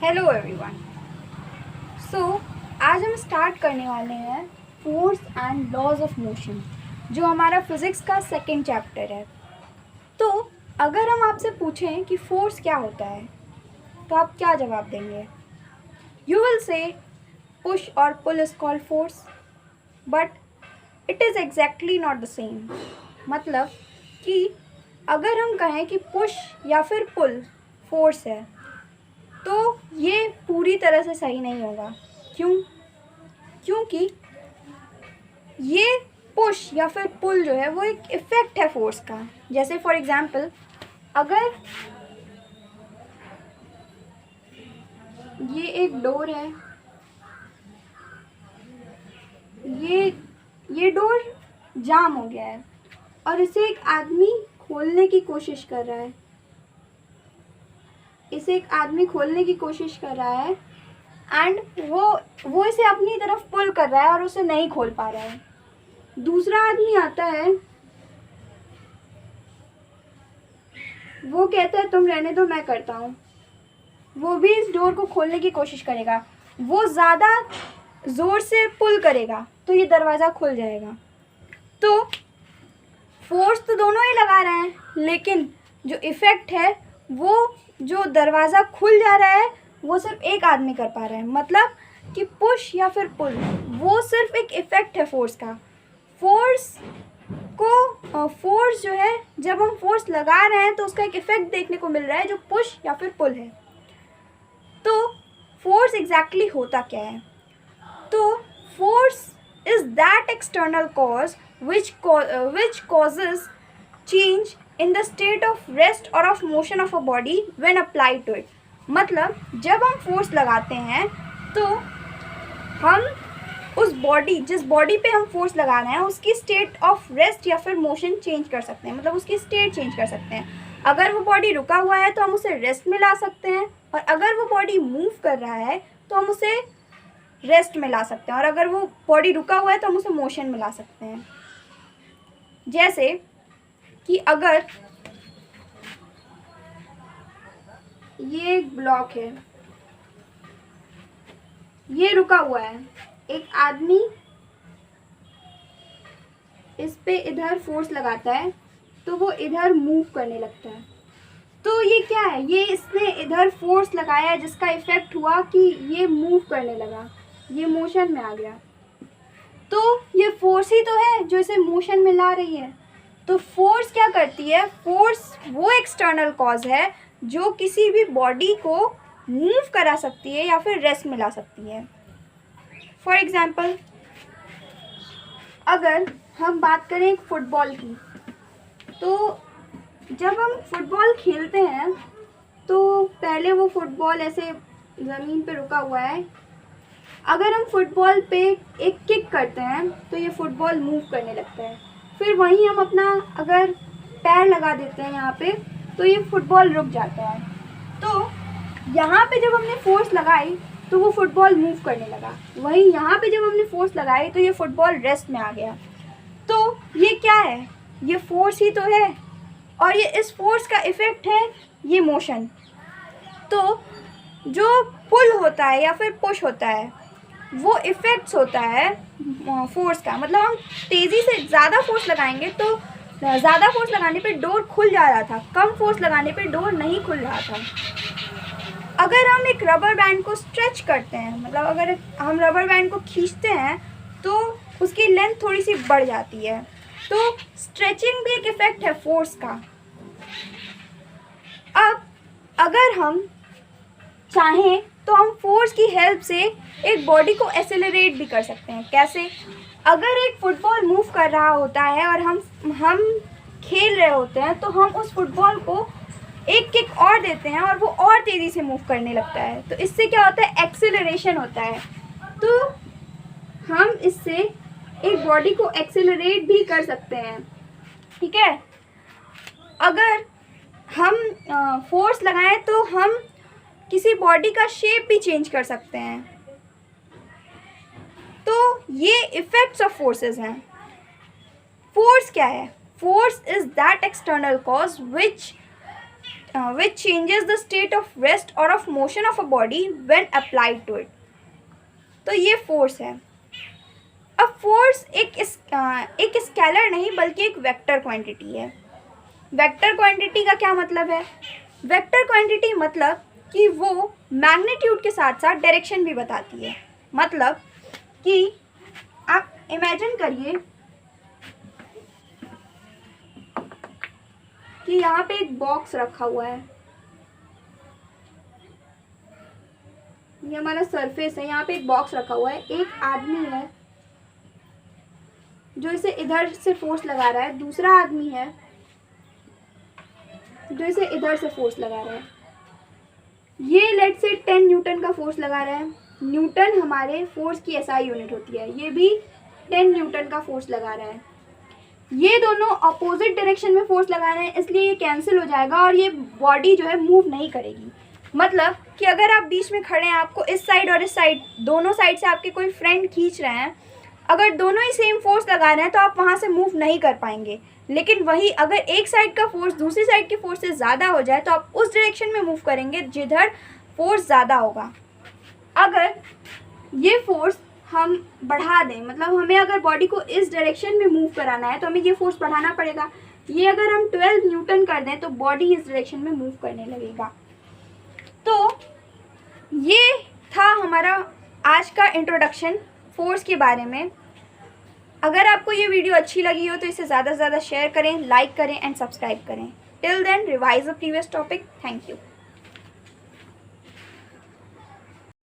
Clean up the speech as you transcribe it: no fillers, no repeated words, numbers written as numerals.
Hello everyone. आज हम start करने वाले हैं force and laws of motion, जो हमारा फिज़िक्स का सेकंड चैप्टर है। तो अगर हम आपसे पूछें कि फोर्स क्या होता है तो आप क्या जवाब देंगे? यू विल से पुश और pull is called force, but it is exactly not the same. मतलब कि अगर हम कहें कि पुश या फिर पुल फोर्स है तो ये पूरी तरह से सही नहीं होगा। क्योंकि ये पुश या फिर पुल जो है वो एक इफ़ेक्ट है फोर्स का। जैसे फॉर एग्ज़ाम्पल, अगर ये एक डोर है, ये डोर जाम हो गया है और इसे एक आदमी खोलने की कोशिश कर रहा है। एंड वो इसे अपनी तरफ पुल कर रहा है और उसे नहीं खोल पा रहा है। दूसरा आदमी आता है, वो कहता है तुम रहने दो, मैं करता हूँ। वो भी इस डोर को खोलने की कोशिश करेगा, वो ज़्यादा ज़ोर से पुल करेगा तो ये दरवाज़ा खुल जाएगा। तो फोर्स तो दोनों ही लगा रहे हैं, लेकिन जो इफ़ेक्ट है वो जो दरवाज़ा खुल जा रहा है वो सिर्फ एक आदमी कर पा रहा है। मतलब कि पुश या फिर पुल वो सिर्फ एक इफ़ेक्ट है फोर्स का। फोर्स जो है, जब हम फोर्स लगा रहे हैं तो उसका एक इफ़ेक्ट देखने को मिल रहा है जो पुश या फिर पुल है। तो फोर्स एग्जैक्टली होता क्या है? तो force is that external cause which causes change in the state of rest or of motion of a body when applied to it। मतलब जब हम फोर्स लगाते हैं तो हम जिस बॉडी पे हम फोर्स लगा रहे हैं उसकी स्टेट ऑफ रेस्ट या फिर मोशन चेंज कर सकते हैं। मतलब उसकी स्टेट चेंज कर सकते हैं। अगर वो बॉडी रुका हुआ है तो हम उसे रेस्ट में ला सकते हैं, और अगर वो बॉडी मूव कर रहा है तो हम उसे रेस्ट में ला सकते हैं, और अगर वो बॉडी रुका हुआ है तो हम उसे मोशन में ला सकते हैं। जैसे कि अगर ये एक ब्लॉक है, ये रुका हुआ है, एक आदमी इस पे इधर फोर्स लगाता है तो वो इधर मूव करने लगता है। तो ये क्या है? ये इसने इधर फोर्स लगाया जिसका इफ़ेक्ट हुआ कि ये मूव करने लगा, ये मोशन में आ गया। तो ये फोर्स ही तो है जो इसे मोशन में ला रही है। तो फोर्स क्या करती है? फोर्स वो एक्सटर्नल कॉज है जो किसी भी बॉडी को मूव करा सकती है या फिर रेस्ट में ला सकती है। फॉर एग्ज़ाम्पल, अगर हम बात करें एक फ़ुटबॉल की, तो जब हम फुटबॉल खेलते हैं तो पहले वो फुटबॉल ऐसे ज़मीन पे रुका हुआ है। अगर हम फुटबॉल पे एक किक करते हैं तो ये फुटबॉल मूव करने लगता है। फिर वहीं हम अपना अगर पैर लगा देते हैं यहाँ पे तो ये फुटबॉल रुक जाता है। तो यहाँ पे जब हमने फोर्स लगाई तो वो फुटबॉल मूव करने लगा, वहीं यहाँ पे जब हमने फोर्स लगाई तो ये फुटबॉल रेस्ट में आ गया। तो ये क्या है? ये फोर्स ही तो है, और ये इस फोर्स का इफ़ेक्ट है ये मोशन। तो जो पुल होता है या फिर पुश होता है वो इफ़ेक्ट्स होता है फोर्स का। मतलब हम तेज़ी से ज़्यादा फोर्स लगाएंगे तो ज़्यादा फोर्स लगाने पे डोर खुल जा रहा था, कम फोर्स लगाने पे डोर नहीं खुल रहा था। अगर हम एक रबर बैंड को स्ट्रेच करते हैं, मतलब अगर हम रबर बैंड को खींचते हैं तो उसकी लेंथ थोड़ी सी बढ़ जाती है। तो स्ट्रेचिंग भी एक इफ़ेक्ट है फोर्स का। अब अगर हम चाहें तो हम फोर्स की हेल्प से एक बॉडी को एक्सेलरेट भी कर सकते हैं। कैसे? अगर एक फुटबॉल मूव कर रहा होता है और हम खेल रहे होते हैं तो हम उस फुटबॉल को एक किक और देते हैं और वो और तेज़ी से मूव करने लगता है। तो इससे क्या होता है? एक्सेलरेशन होता है। तो हम इससे एक बॉडी को एक्सेलरेट भी कर सकते हैं। ठीक है? अगर हम फोर्स लगाएं तो हम किसी बॉडी का शेप भी चेंज कर सकते हैं। तो ये इफ़ेक्ट्स ऑफ फोर्सेस हैं। फोर्स क्या है? Force is that external cause which changes the state of rest or of motion of a body when applied to it. तो ये फोर्स है. अब फोर्स एक स्केलर नहीं बल्कि एक वेक्टर क्वांटिटी है. वेक्टर क्वांटिटी का क्या मतलब है? वेक्टर क्वांटिटी मतलब कि वो मैग्नीट्यूड के साथ साथ डायरेक्शन भी बताती है. मतलब कि आप इमेजिन करिए कि यहाँ पे एक बॉक्स रखा हुआ है. ये हमारा सरफेस है. यहाँ पे एक बॉक्स रखा हुआ है. एक आदमी है जो इसे इधर से फोर्स लगा रहा है. दूसरा आदमी है जो इसे इधर से फोर्स लगा रहा है. ये लेट से 10 न्यूटन का फोर्स लगा रहा है. न्यूटन हमारे फोर्स की एसआई यूनिट होती है. ये भी 10 न्यूटन का फोर्स लगा रहा है. ये दोनों अपोजिट डायरेक्शन में फोर्स लगा रहे हैं, इसलिए ये कैंसिल हो जाएगा और ये बॉडी जो है मूव नहीं करेगी. मतलब कि अगर आप बीच में खड़े हैं, आपको इस साइड और इस साइड दोनों साइड से आपके कोई फ्रेंड खींच रहे हैं, अगर दोनों ही सेम फोर्स लगा रहे हैं तो आप वहाँ से मूव नहीं कर पाएंगे. लेकिन वही अगर एक साइड का फोर्स दूसरी साइड के फोर्स से ज़्यादा हो जाए तो आप उस डायरेक्शन में मूव करेंगे जिधर फोर्स ज़्यादा होगा. अगर ये फोर्स हम बढ़ा दें, मतलब हमें अगर बॉडी को इस डायरेक्शन में मूव कराना है तो हमें ये फोर्स बढ़ाना पड़ेगा. ये अगर हम 12 न्यूटन कर दें तो बॉडी इस डायरेक्शन में मूव करने लगेगा. तो ये था हमारा आज का इंट्रोडक्शन फोर्स के बारे में. अगर आपको ये वीडियो अच्छी लगी हो तो इसे ज़्यादा से ज़्यादा शेयर करें, लाइक करें एंड सब्सक्राइब करें. Till then revise the previous topic. Thank you.